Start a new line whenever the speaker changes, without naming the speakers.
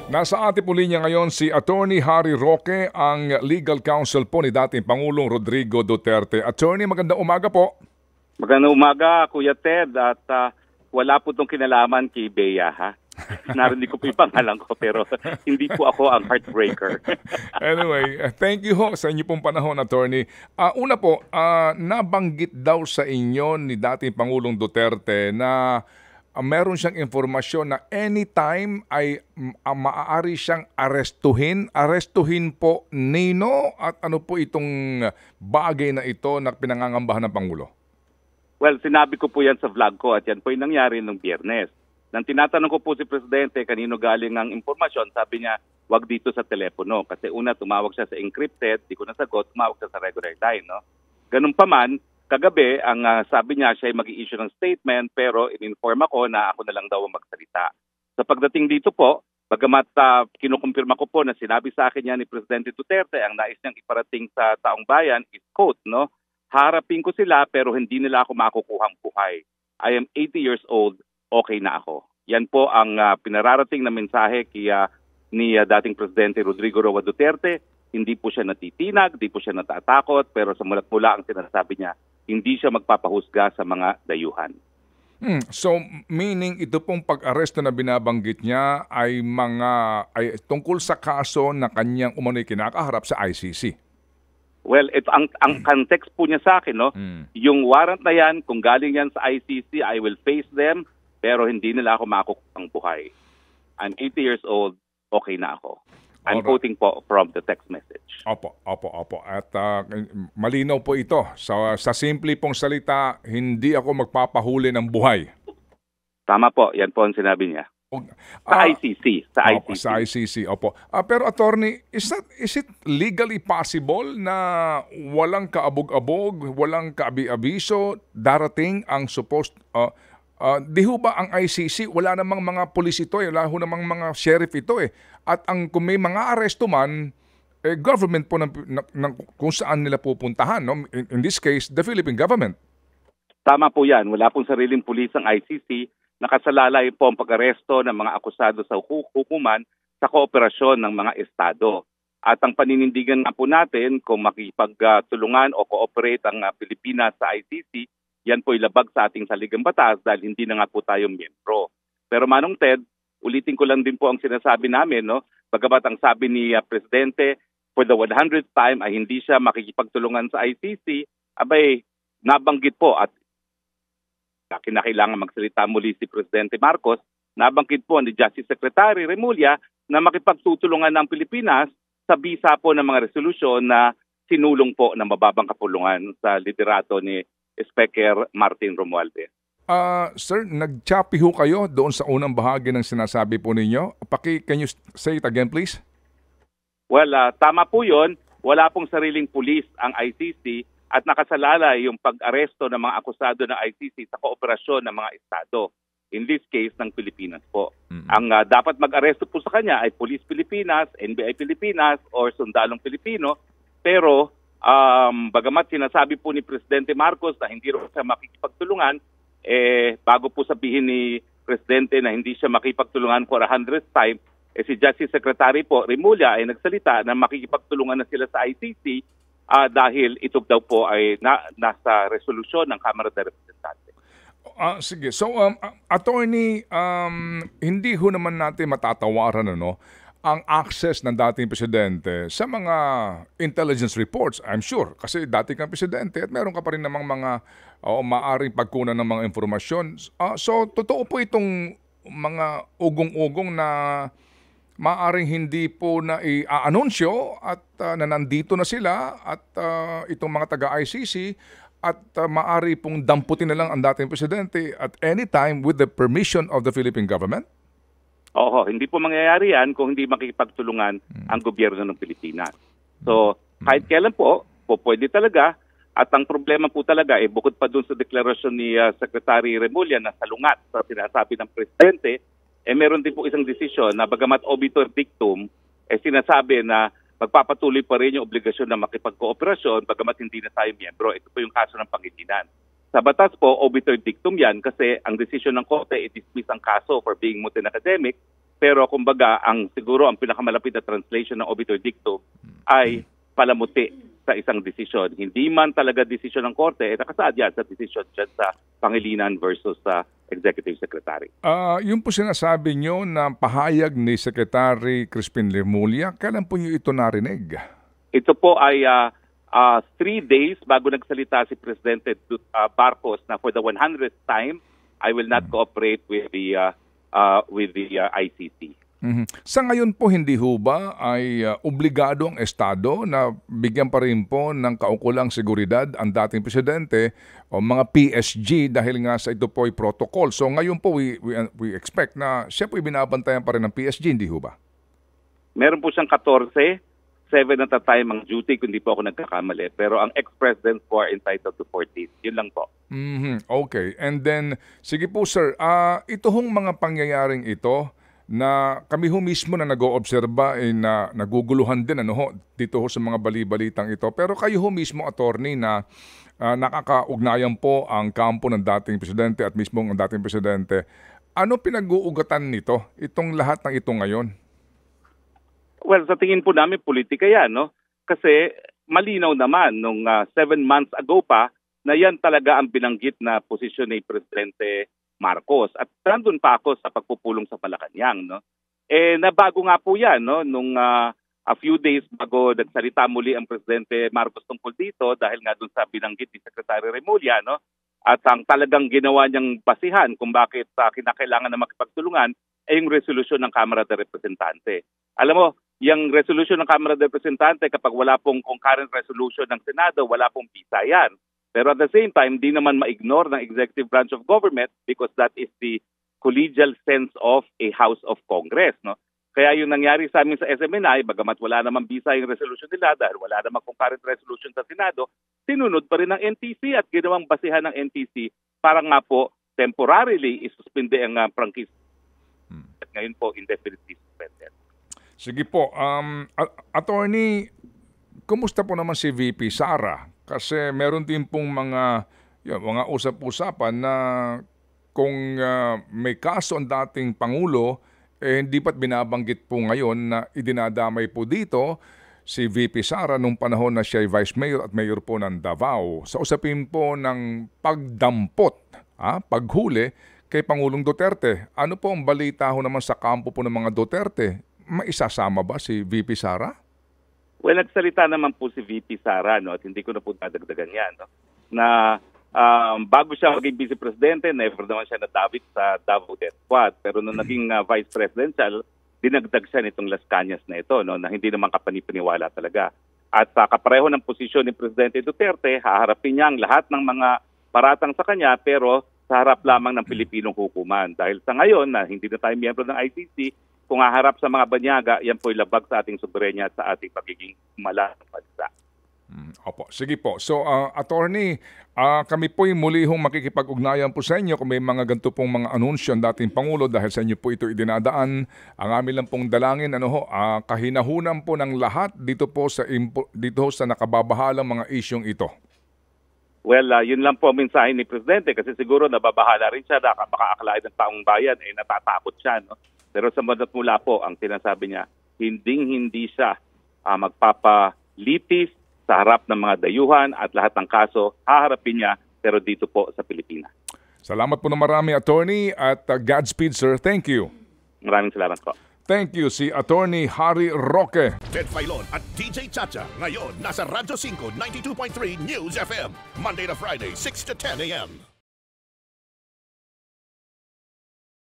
Nasa ating po linya ngayon si Attorney Harry Roque, ang legal counsel po ni dating Pangulong Rodrigo Duterte. Attorney, magandang umaga po.
Magandang umaga, Kuya Ted, at wala po itong kinalaman kay Bea, ha? Narinig ko po yung pangalan ko, pero hindi po ako ang heartbreaker.
Anyway, thank you ho sa inyo pong panahon, Attorney. Una po, nabanggit daw sa inyo ni dating Pangulong Duterte na meron siyang informasyon na anytime ay maaari siyang arestuhin po nino at ano po itong bagay na ito na pinangangambahan ng Pangulo?
Well, sinabi ko po yan sa vlog ko at yan po yung nangyari nung Biyernes. Nang tinatanong ko po si Presidente kanino galing ang impormasyon, sabi niya, wag dito sa telepono. Kasi una, tumawag siya sa encrypted, di ko nasagot, tumawag siya sa regular line. No? Ganun pa man, kagabi, ang sabi niya siya ay mag-i-issue ng statement pero in-inform ako na ako na lang daw ang magsalita. Sa pagdating dito po, bagamat kinukumpirma ko po na sinabi sa akin niya ni Presidente Duterte ang nais niyang iparating sa taong bayan is quote, no? Harapin ko sila pero hindi nila ako makukuhang buhay. I am 80 years old, okay na ako. Yan po ang pinararating na mensahe ni dating Presidente Rodrigo Roa Duterte. Hindi po siya natitinag, hindi po siya natatakot, pero sa mulat-mula ang sinasabi niya, hindi siya magpapahusga sa mga dayuhan.
So, meaning ito pong pag-aresto na binabanggit niya ay tungkol sa kaso na kanyang umano'y kinakaharap sa ICC.
Well, ang context po niya sa akin, no? Yung warrant na yan, kung galing yan sa ICC, I will face them, pero hindi nila ako makukuhang buhay. I'm 80 years old, okay na ako. I'm quoting po from the text message.
Opo. At malinaw po ito. Sa simple pong salita, hindi ako magpapahuli ng buhay.
Tama po, yan po ang sinabi niya. Sa ICC.
Sa ICC, opo. Pero attorney, is it legally possible na walang kaabog-abog, walang kaabi-abiso, darating ang di ho ba ang ICC, wala namang mga pulis ito wala ho namang mga sheriff ito At kung may mga aresto man, government po kung saan nila pupuntahan, no? In this case, the Philippine government.
Tama po yan. Wala pong sariling pulis ang ICC. Nakasalalay po ang pag-aresto ng mga akusado sa hukuman sa kooperasyon ng mga estado. At ang paninindigan na po natin kung makipagtulungan o cooperate ang Pilipinas sa ICC, yan po ilabag sa ating saligang batas dahil hindi na nga po tayo miyembro. Pero Manong Ted, ulitin ko lang din po ang sinasabi namin, no? Bagamat ang sabi ni Presidente, for the 100th time ay hindi siya makikipagtulungan sa ICC, abay nabanggit po at kinakailangan magsalita muli si Presidente Marcos, nabanggit po ni Justice Secretary Remulla na makipagtutulungan ng Pilipinas sa bisa po ng mga resolusyon na sinulong po ng mababang kapulungan sa liderato ni Speaker Martin Romualdez.
Sir, nag-choppy ho kayo doon sa unang bahagi ng sinasabi po ninyo. Can you say it again, please?
Well, tama po yun. Wala pong sariling pulis ang ICC at nakasalalay yung pag-aresto ng mga akusado ng ICC sa kooperasyon ng mga estado. In this case, ng Pilipinas po. Ang dapat mag-aresto po sa kanya ay Police Pilipinas, NBI Pilipinas, or Sundalong Pilipino. Pero bagamat sinasabi po ni Presidente Marcos na hindi rin siya makikipagtulungan, bago po sabihin ni Presidente na hindi siya makikipagtulungan for 100th time, si Justice Secretary po, Remulla, ay nagsalita na makikipagtulungan na sila sa ICC dahil ito daw po ay nasa resolusyon ng Kamara de Representantes.
Sige. So, Attorney, hindi ho naman natin matatawaran ang access ng dating presidente sa mga intelligence reports, I'm sure. Kasi dati kang presidente at meron ka pa rin namang mga maaring pagkunan ng mga informasyon. So, totoo po itong mga ugong-ugong na maaring hindi po na i-anunsyo at na nandito na sila at itong mga taga-ICC at maari pong damputin na lang ang dating presidente at any time with the permission of the Philippine government?
Oo, hindi po mangyayari yan kung hindi makikipagtulungan ang gobyerno ng Pilipinas. So, kahit kailan po pwede talaga. At ang problema po talaga, bukod pa dun sa deklarasyon ni Secretary Remulla na salungat sa sinasabi ng Presidente, meron din po isang desisyon na bagamat obiter dictum, sinasabi na magpapatuloy pa rin yung obligasyon na makipagkooperasyon bagamat hindi na tayo miyembro. Ito po yung kaso ng Pangilinan. Sa batas po, obiter dictum yan kasi ang desisyon ng Korte i-dismiss ang kaso for being moot and academic, Pero kumbaga, siguro ang pinakamalapit na translation ng obiter dictum ay palamuti sa isang desisyon. Hindi man talaga desisyon ng korte, nakasaad yan sa desisyon dyan sa Pangilinan versus sa Executive Secretary.
Yung po sinasabi nyo na pahayag ni Secretary Crispin Remulla, kailan po nyo ito narinig?
Ito po ay 3 days bago nagsalita si Presidente Marcos na for the 100th time, I will not cooperate with the ICC.
Sa ngayon po, hindi ho ba ay obligado ang Estado na bigyan pa rin po ng kaukulang seguridad ang dating presidente o mga PSG dahil nga sa ito po ay protocol. So ngayon po, we expect na siya po binabantayan pa rin ng PSG, hindi ho ba?
Meron po siyang 14, 7 at a time ang duty kung hindi po ako nagkakamali. Pero ang ex-president po are entitled to 14. Yun lang po.
Okay. And then, sige po sir, ito hong mga pangyayaring ito na kami ho mismo na nag-oobserba na naguguluhan din dito ho sa mga bali-balitang ito. Pero kayo ho mismo, attorney, na nakakaugnayan po ang kampo ng dating presidente at mismo ang dating presidente. Ano pinag-uugatan nito, itong lahat ng ito ngayon?
Well, sa tingin po namin, politika yan, no? Kasi malinaw naman nung 7 months ago pa na yan talaga ang binanggit na posisyon ni Presidente Marcos. At nandun pa ako sa pagpupulong sa Malacanang, no? Nabago nga po yan, no? Nung a few days bago nagsalita muli ang Presidente Marcos tungkol dito dahil nga dun sa binanggit ni Secretary Remulla, no? At ang talagang ginawa niyang basihan kung bakit kinakailangan na makipagtulungan ay yung resolusyon ng Kamara de Representante. Alam mo, yung resolution ng Kamara de Representante, kapag wala pong concurrent resolution ng Senado, wala pong bisa yan. Pero at the same time, di naman ma-ignore ng executive branch of government because that is the collegial sense of a House of Congress, no? Kaya yung nangyari sa amin sa SMNI, bagamat wala namang bisa yung resolution nila dahil wala namang concurrent resolution sa Senado, sinunod pa rin ng NTC at ginawang basihan ng NTC para nga po temporarily isuspinde ang prangkisa. At ngayon po indefinitely suspended.
Sige po. Attorney, kumusta po naman si VP Sara? Kasi meron din pong mga usap-usapan na kung may kaso ang dating Pangulo, hindi pa't binabanggit po ngayon na idinadamay po dito si VP Sara nung panahon na siya ay Vice Mayor at Mayor po ng Davao. Sa usapin po ng pagdampot, paghuli kay Pangulong Duterte. Ano po ang balita ho naman sa kampo po ng mga Duterte? Maisasama ba si VP Sara?
Well, nagsalita naman po si VP Sara, no, at hindi ko na po dadagdagan yan, no, na bago siya maging Vice Presidente, never naman siya nadawit sa Davao Death Squad. Pero nung naging Vice Presidential, dinagdag siya nitong Las Cañas na ito, no, na hindi naman kapanipaniwala talaga. At sa kapareho ng posisyon ni Presidente Duterte, haharapin niya ang lahat ng mga paratang sa kanya, pero sa harap lamang ng Pilipinong hukuman. Dahil sa ngayon, na hindi na tayo miyembro ng ICC, kung haharap sa mga banyaga, yan po'y labag sa ating soberenya at sa ating pagiging malaking bansa.
Opo, sige po. So, attorney, kami po'y muli hong makikipag-ugnayan po sa inyo kung may mga ganito pong mga anunsyo ang dating Pangulo dahil sa inyo po ito idinadaan. Ang amin lang pong dalangin, kahinahunan po ng lahat dito sa nakababahalang mga isyong ito.
Well, yun lang po ang mensahe ni Presidente kasi siguro nababahala rin siya na makaakalain ng taong bayan, natatakot siya, no? Pero sa mula po, ang sinasabi niya, hindi siya magpapalitis sa harap ng mga dayuhan at lahat ng kaso, haharapin niya pero dito po sa Pilipinas.
Salamat po na marami, Attorney, at Godspeed, sir. Thank you.
Maraming salamat po.
Thank you, si Attorney Harry Roque.
Ted Filon at DJ Chacha. Ngayon, nasa Radyo 5, 92.3 News FM. Monday to Friday, 6 to 10 a.m.